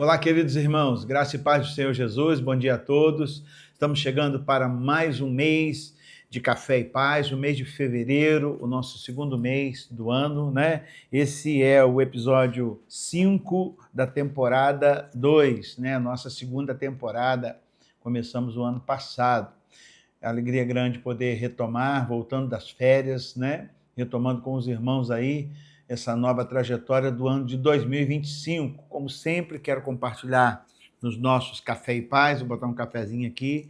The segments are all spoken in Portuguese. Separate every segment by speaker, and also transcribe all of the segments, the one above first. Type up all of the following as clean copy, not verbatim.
Speaker 1: Olá, queridos irmãos, graça e paz do Senhor Jesus, bom dia a todos. Estamos chegando para mais um mês de Café e Paz, o mês de fevereiro, o nosso segundo mês do ano, né? Esse é o episódio 5 da temporada 2, né? A nossa segunda temporada, começamos o ano passado. Alegria grande poder retomar, voltando das férias, né? Retomando com os irmãos aí essa nova trajetória do ano de 2025. Como sempre, quero compartilhar nos nossos Café e Paz, vou botar um cafezinho aqui,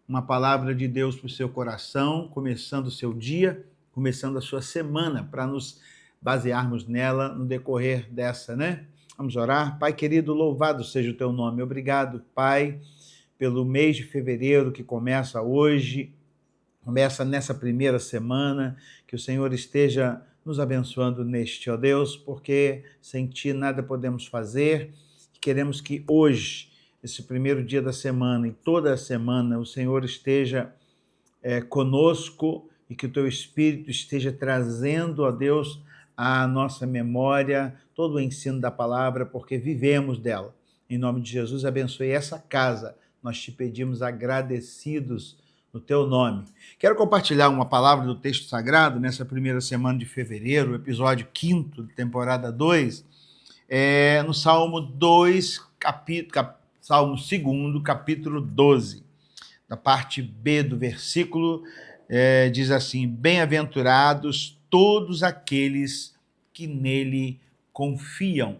Speaker 1: uma palavra de Deus para o seu coração, começando o seu dia, começando a sua semana, para nos basearmos nela no decorrer dessa, né? Vamos orar? Pai querido, louvado seja o teu nome. Obrigado, Pai, pelo mês de fevereiro que começa hoje, começa nessa primeira semana, que o Senhor esteja nos abençoando neste, ó Deus, porque sem Ti nada podemos fazer. Queremos que hoje, esse primeiro dia da semana e toda a semana, o Senhor esteja conosco e que o Teu Espírito esteja trazendo, ó Deus, à nossa memória todo o ensino da palavra, porque vivemos dela. Em nome de Jesus, abençoe essa casa. Nós te pedimos agradecidos no teu nome. Quero compartilhar uma palavra do texto sagrado nessa primeira semana de fevereiro, o episódio 5º de temporada 2, no Salmo 2, Salmo 2º, capítulo 12. Da parte B do versículo, diz assim: bem-aventurados todos aqueles que nele confiam.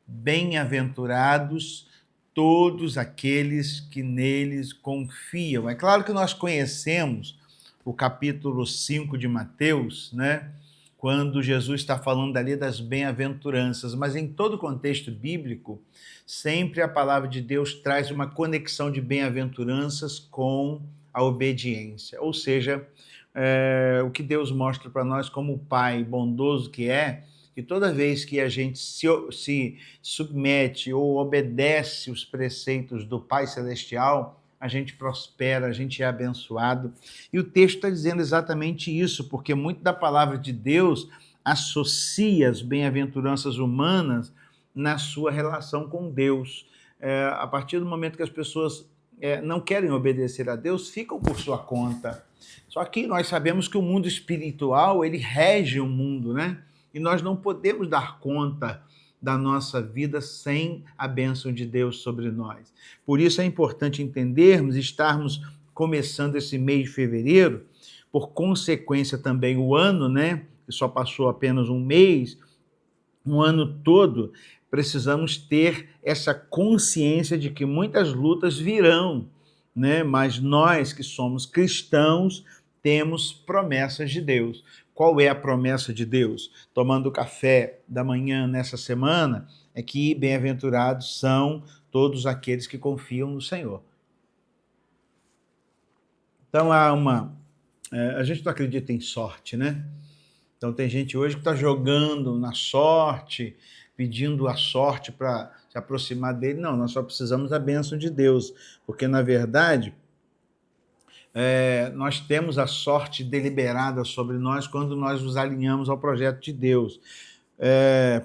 Speaker 1: Bem-aventurados todos aqueles que neles confiam. É claro que nós conhecemos o capítulo 5 de Mateus, né? Quando Jesus está falando ali das bem-aventuranças, mas em todo o contexto bíblico, sempre a palavra de Deus traz uma conexão de bem-aventuranças com a obediência, ou seja, o que Deus mostra para nós como o Pai bondoso que é, que toda vez que a gente se submete ou obedece os preceitos do Pai Celestial, a gente prospera, a gente é abençoado. E o texto está dizendo exatamente isso, porque muito da palavra de Deus associa as bem-aventuranças humanas na sua relação com Deus. A partir do momento que as pessoas não querem obedecer a Deus, ficam por sua conta. Só que nós sabemos que o mundo espiritual, ele rege o mundo, né? E nós não podemos dar conta da nossa vida sem a bênção de Deus sobre nós. Por isso é importante entendermos, estarmos começando esse mês de fevereiro, por consequência também o ano, né? Que só passou apenas um mês, um ano todo, precisamos ter essa consciência de que muitas lutas virão, né? Mas nós que somos cristãos temos promessas de Deus. Qual é a promessa de Deus? Tomando café da manhã nessa semana, é que bem-aventurados são todos aqueles que confiam no Senhor. Então a gente não acredita em sorte, né? Então tem gente hoje que está jogando na sorte, pedindo a sorte para se aproximar dele. Não, nós só precisamos da bênção de Deus, porque na verdade nós temos a sorte deliberada sobre nós quando nós nos alinhamos ao projeto de Deus.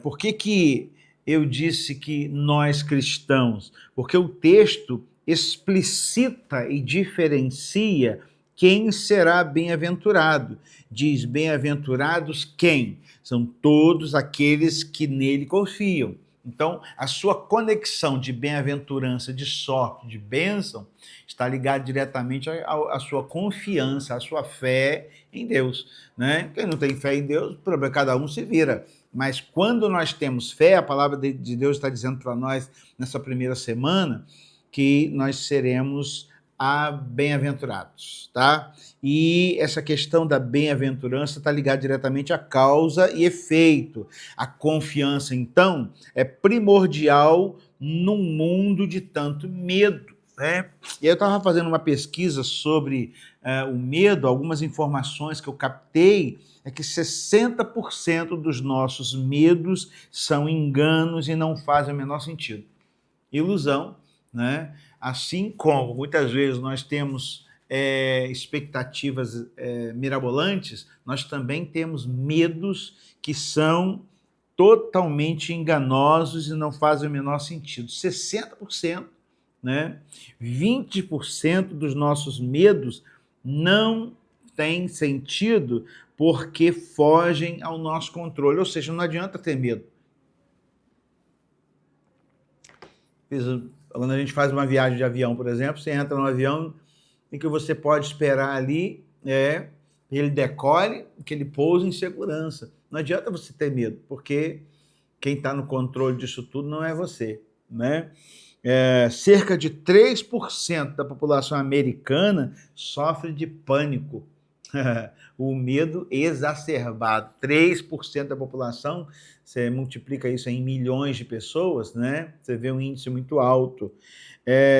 Speaker 1: Por que eu disse que nós cristãos? Porque o texto explicita e diferencia quem será bem-aventurado. Diz: bem-aventurados quem? São todos aqueles que nele confiam. Então, a sua conexão de bem-aventurança, de sorte, de bênção, está ligada diretamente à sua confiança, à sua fé em Deus, né? Quem não tem fé em Deus, cada um se vira. Mas quando nós temos fé, a palavra de Deus está dizendo para nós, nessa primeira semana, que nós seremos bem-aventurados, tá? E essa questão da bem-aventurança está ligada diretamente à causa e efeito. A confiança, então, é primordial num mundo de tanto medo, né? E eu estava fazendo uma pesquisa sobre o medo, algumas informações que eu captei, é que 60% dos nossos medos são enganos e não fazem o menor sentido. Ilusão, né? Assim como muitas vezes nós temos expectativas mirabolantes, nós também temos medos que são totalmente enganosos e não fazem o menor sentido. 60%, né? 20% dos nossos medos não têm sentido porque fogem ao nosso controle. Ou seja, não adianta ter medo. Quando a gente faz uma viagem de avião, por exemplo, você entra no avião em que você pode esperar ali ele decole, que ele pouse em segurança. Não adianta você ter medo, porque quem está no controle disso tudo não é você, né? Cerca de 3% da população americana sofre de pânico. O medo exacerbado. 3% da população, você multiplica isso em milhões de pessoas, né? Você vê um índice muito alto.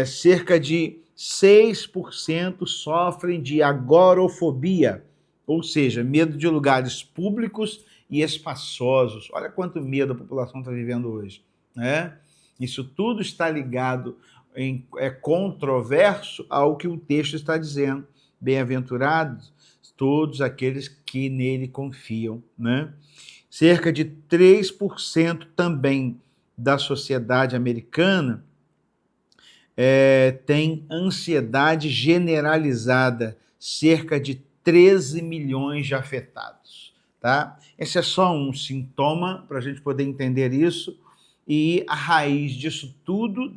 Speaker 1: Cerca de 6% sofrem de agorafobia, ou seja, medo de lugares públicos e espaçosos. Olha quanto medo a população está vivendo hoje, né? Isso tudo está ligado, é controverso ao que o texto está dizendo. Bem-aventurados todos aqueles que nele confiam, né? Cerca de 3% também da sociedade americana tem ansiedade generalizada, cerca de 13 milhões de afetados, tá? Esse é só um sintoma para a gente poder entender isso, e a raiz disso tudo,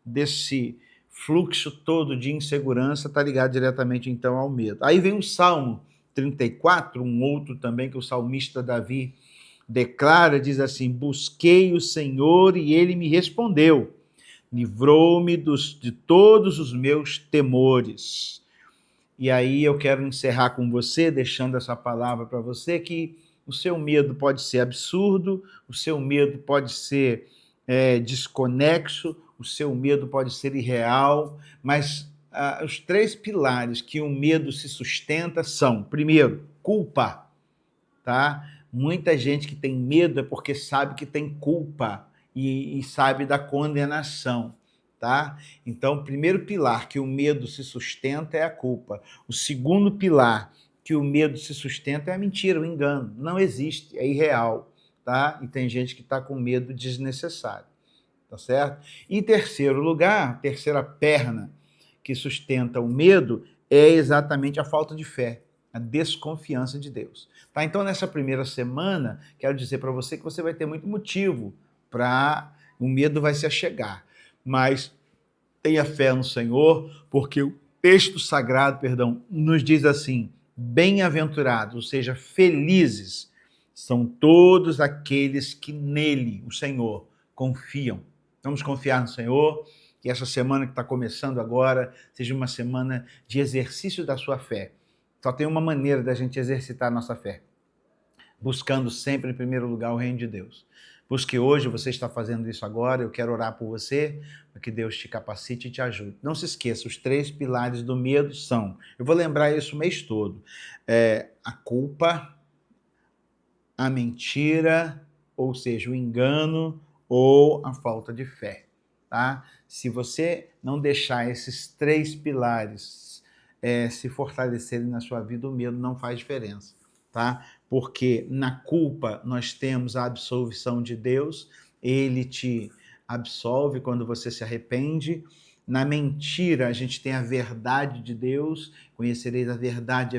Speaker 1: desse fluxo todo de insegurança, está ligado diretamente, então, ao medo. Aí vem o Salmo 34, um outro também que o salmista Davi declara, diz assim: busquei o Senhor e ele me respondeu, livrou-me de todos os meus temores. E aí eu quero encerrar com você, deixando essa palavra para você, que o seu medo pode ser absurdo, o seu medo pode ser desconexo, o seu medo pode ser irreal, mas os 3 pilares que o medo se sustenta são, primeiro, culpa, tá? Muita gente que tem medo é porque sabe que tem culpa e sabe da condenação, tá? Então, o primeiro pilar que o medo se sustenta é a culpa. O segundo pilar que o medo se sustenta é a mentira, o engano. Não existe, é irreal, tá? E tem gente que está com medo desnecessário, tá certo? E em terceiro lugar, terceira perna que sustenta o medo é exatamente a falta de fé, a desconfiança de Deus. Tá? Então, nessa primeira semana, quero dizer para você que você vai ter muito motivo para o medo vai se achegar, mas tenha fé no Senhor, porque o texto sagrado, nos diz assim: bem-aventurados, ou seja, felizes, são todos aqueles que nele, o Senhor, confiam. Vamos confiar no Senhor, que essa semana que está começando agora seja uma semana de exercício da sua fé. Só tem uma maneira da gente exercitar a nossa fé: buscando sempre, em primeiro lugar, o reino de Deus. Busque hoje, você está fazendo isso agora, eu quero orar por você, para que Deus te capacite e te ajude. Não se esqueça, os 3 pilares do medo são, eu vou lembrar isso o mês todo, a culpa, a mentira, ou seja, o engano ou a falta de fé, tá? Se você não deixar esses 3 pilares se fortalecerem na sua vida, o medo não faz diferença, tá? Porque na culpa nós temos a absolvição de Deus, ele te absolve quando você se arrepende. Na mentira a gente tem a verdade de Deus, conhecereis a verdade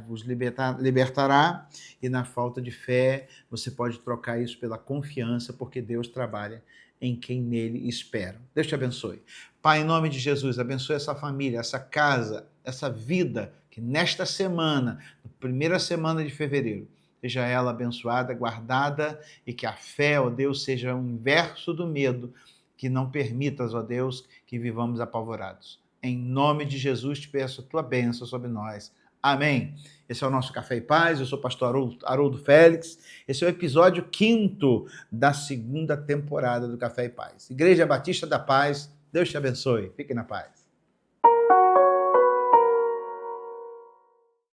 Speaker 1: vos libertará. E na falta de fé você pode trocar isso pela confiança, porque Deus trabalha em quem nele espera. Deus te abençoe. Pai, em nome de Jesus, abençoe essa família, essa casa, essa vida, que nesta semana, primeira semana de fevereiro, seja ela abençoada, guardada, e que a fé, ó Deus, seja o inverso do medo, que não permitas, ó Deus, que vivamos apavorados. Em nome de Jesus, te peço a tua bênção sobre nós. Amém. Esse é o nosso Café e Paz, eu sou o pastor Haroldo Félix. Esse é o episódio 5º da 2ª temporada do Café e Paz. Igreja Batista da Paz, Deus te abençoe. Fique na paz.